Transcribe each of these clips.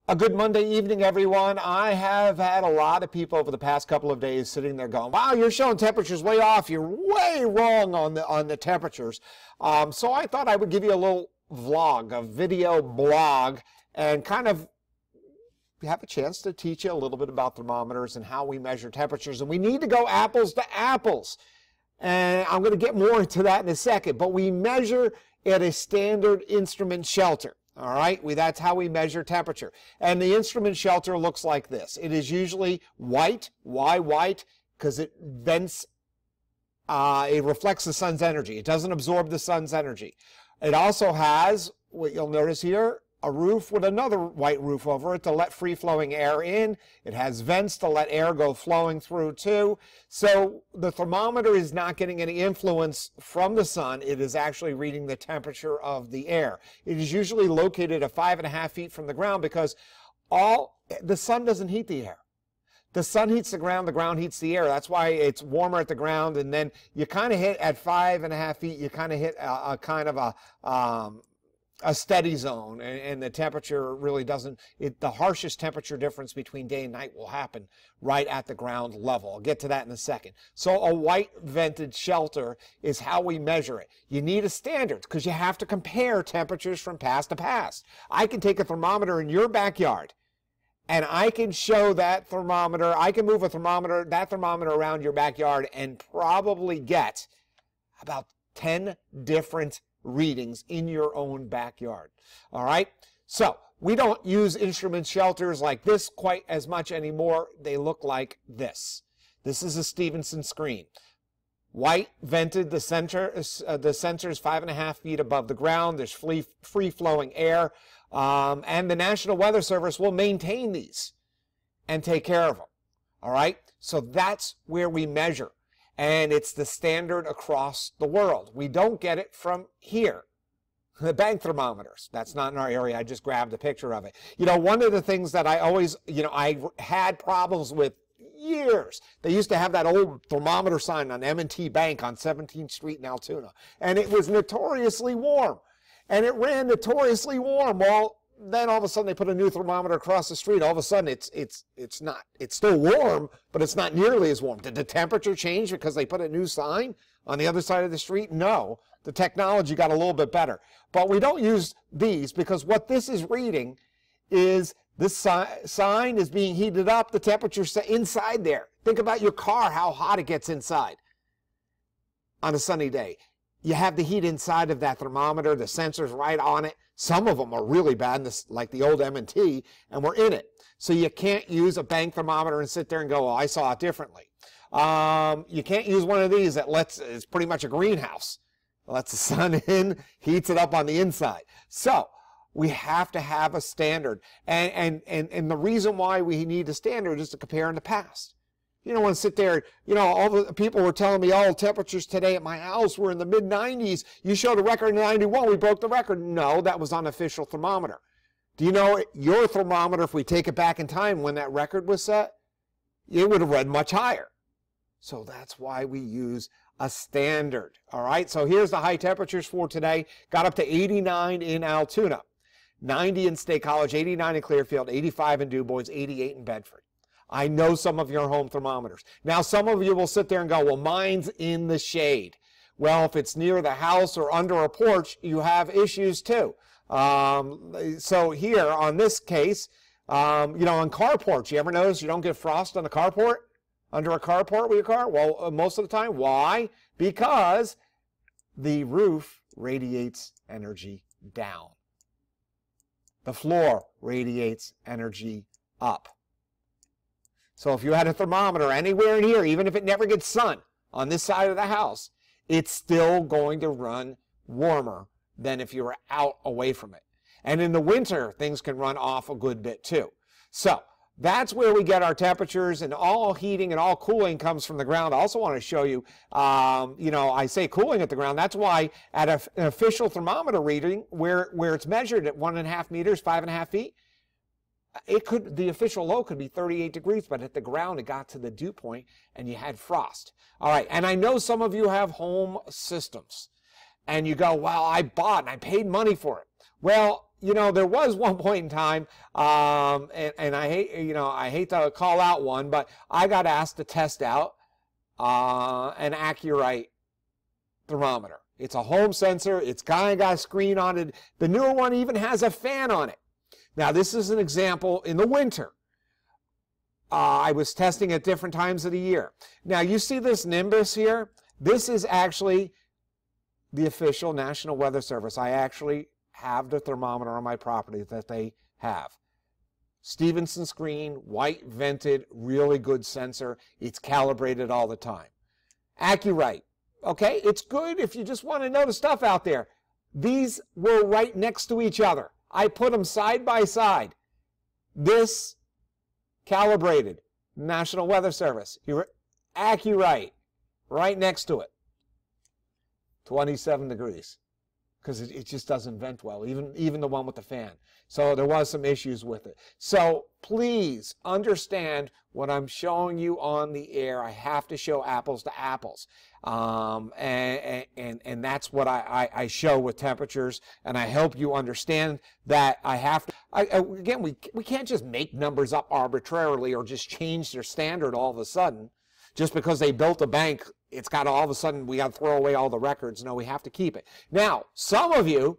A good Monday evening, everyone. I have had a lot of people over the past couple of days sitting there going, wow, you're showing temperatures way off. You're way wrong on the temperatures. So I thought I would give you a little vlog, a video blog, and kind of have a chance to teach you a little bit about thermometers and how we measure temperatures. And we need to go apples to apples. And I'm going to get more into that in a second. But we measure at a standard instrument shelter. All right, that's how we measure temperature. And the instrument shelter looks like this. It is usually white. Why white? Because it vents, it reflects the sun's energy. It doesn't absorb the sun's energy. It also has, what you'll notice here, a roof with another white roof over it to let free-flowing air in. It has vents to let air go flowing through too. So the thermometer is not getting any influence from the sun. It is actually reading the temperature of the air. It is usually located at 5.5 feet from the ground because the sun doesn't heat the air. The sun heats the ground heats the air. That's why it's warmer at the ground, and then you kind of hit at 5.5 feet, you kind of hit a kind of a steady zone, and the temperature really doesn't, the harshest temperature difference between day and night will happen right at the ground level. I'll get to that in a second. So a white vented shelter is how we measure it. You need a standard because you have to compare temperatures from past to past. I can take a thermometer in your backyard and I can show that thermometer, I can move that thermometer around your backyard and probably get about 10 different readings in your own backyard. All right, so we don't use instrument shelters like this quite as much anymore. They look like this. This is a Stevenson screen. White vented, the sensor is 5.5 feet above the ground. There's free flowing air, and the National Weather Service will maintain these and take care of them. All right, so that's where we measure. And it's the standard across the world. We don't get it from here. The bank thermometers, that's not in our area. I just grabbed a picture of it. You know, one of the things that I always, I had problems with years. They used to have that old thermometer sign on M&T Bank on 17th Street in Altoona. And it was notoriously warm. And it ran notoriously warm. Well, then all of a sudden they put a new thermometer across the street. All of a sudden it's still warm, but it's not nearly as warm. Did the temperature change because they put a new sign on the other side of the street? No, the technology got a little bit better. But we don't use these because what this is reading is this sign is being heated up, the temperature inside there. Think about your car, how hot it gets inside on a sunny day. You have the heat inside of that thermometer, the sensor's right on it. Some of them are really bad, like the old M&T, and we're in it. So you can't use a bank thermometer and sit there and go, well, I saw it differently. You can't use one of these that it's pretty much a greenhouse. It lets the sun in, heats it up on the inside. So we have to have a standard. And the reason why we need a standard is to compare in the past. You don't want to sit there, all the people were telling me, oh, temperatures today at my house were in the mid-90s. You showed a record in 91, we broke the record. No, that was on official thermometer. Do you know your thermometer, if we take it back in time when that record was set, it would have read much higher. So that's why we use a standard. All right, so here's the high temperatures for today. Got up to 89 in Altoona, 90 in State College, 89 in Clearfield, 85 in DuBois, 88 in Bedford. I know some of your home thermometers. Now, some of you will sit there and go, well, mine's in the shade. Well, if it's near the house or under a porch, you have issues too. So here, on this case, on carports, you ever notice you don't get frost on a carport? Under a carport with your car? Well, most of the time. Why? Because the roof radiates energy down. The floor radiates energy up. So if you had a thermometer anywhere in here, even if it never gets sun on this side of the house, it's still going to run warmer than if you were out away from it. And in the winter, things can run off a good bit too. So that's where we get our temperatures, and all heating and all cooling comes from the ground. I also want to show you, I say cooling at the ground. That's why at an official thermometer reading where it's measured at 1.5 meters, 5.5 feet, the official low could be 38 degrees, but at the ground it got to the dew point and you had frost. All right, and I know some of you have home systems and you go, well, I bought and I paid money for it. Well, there was one point in time, and I hate to call out one, but I got asked to test out an Accurite thermometer. It's a home sensor. It's kind of got a screen on it. The newer one even has a fan on it. Now, this is an example in the winter. I was testing at different times of the year. Now, you see this Nimbus here? This is actually the official National Weather Service. I actually have the thermometer on my property that they have. Stevenson screen, white vented, really good sensor. It's calibrated all the time. Accurite. Okay, it's good if you just want to know the stuff out there. These were right next to each other. I put them side by side. This calibrated, National Weather Service. Accurite, right next to it. 27 degrees, because it just doesn't vent well, even the one with the fan. So there was some issues with it. So please understand what I'm showing you on the air. I have to show apples to apples. And that's what I show with temperatures, and I help you understand that I have to. Again, we can't just make numbers up arbitrarily or just change their standard all of a sudden. Just because they built a bank, it's got all of a sudden we got to throw away all the records. No, we have to keep it. Now, some of you,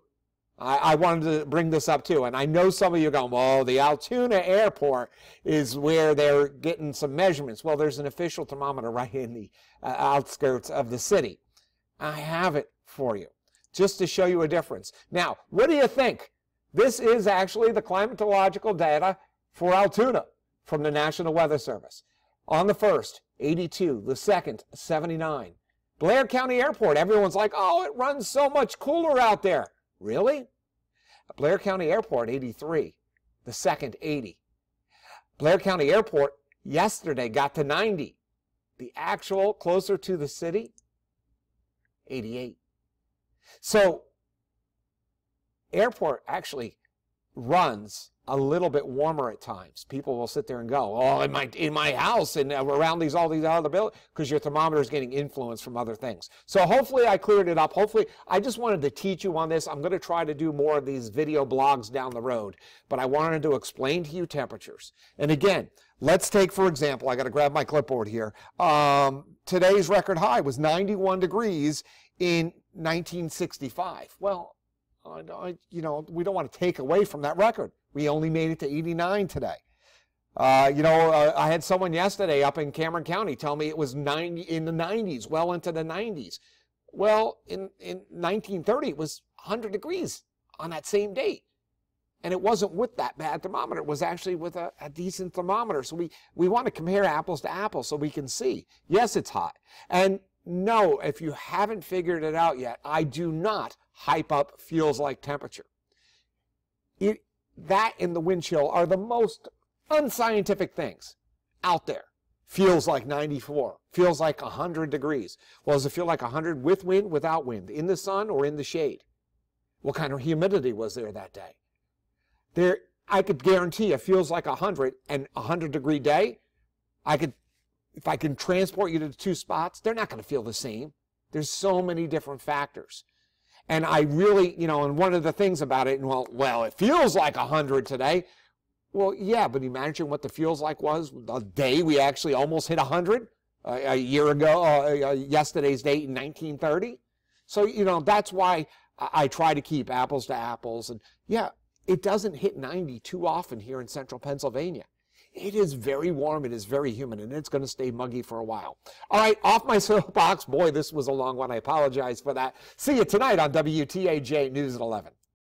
I wanted to bring this up too, and I know some of you are going, well, the Altoona airport is where they're getting some measurements. Well, there's an official thermometer right in the outskirts of the city. I have it for you, just to show you a difference. Now, what do you think? This is actually the climatological data for Altoona from the National Weather Service. On the 1st, 82. The 2nd, 79. Blair County Airport, everyone's like, oh, it runs so much cooler out there. Really? Blair County Airport, 83. The 2nd, 80. Blair County Airport yesterday got to 90. The actual closer to the city, 88. So airport actually runs a little bit warmer at times. People will sit there and go, oh, in my house and around all these other buildings, because your thermometer is getting influence from other things. So hopefully I cleared it up. Hopefully, I just wanted to teach you on this. I'm going to try to do more of these video blogs down the road, but I wanted to explain to you temperatures. And again, let's take, for example, I got to grab my clipboard here. Today's record high was 91 degrees in 1965. Well, we don't want to take away from that record. We only made it to 89 today. I had someone yesterday up in Cameron County tell me it was 90 in the 90s, well into the 90s. Well, in 1930, it was 100 degrees on that same date. And it wasn't with that bad thermometer. It was actually with a decent thermometer. So we want to compare apples to apples so we can see. Yes, it's hot. And no, if you haven't figured it out yet, I do not hype up feels like temperature. That and the wind chill are the most unscientific things out there. Feels like 94. Feels like 100 degrees. Well, does it feel like 100 with wind, without wind? In the sun or in the shade? What kind of humidity was there that day? I could guarantee it feels like 100 and 100-degree day. If I can transport you to the two spots, they're not going to feel the same. There's so many different factors. And I really, and one of the things about it, well, it feels like 100 today. Well, yeah, but imagine what the feels like was the day we actually almost hit 100 a year ago, yesterday's date in 1930. So, that's why I try to keep apples to apples. And yeah, it doesn't hit 90 too often here in central Pennsylvania. It is very warm, it is very humid, and it's going to stay muggy for a while. All right, off my soapbox. Boy, this was a long one. I apologize for that. See you tonight on WTAJ News at 11.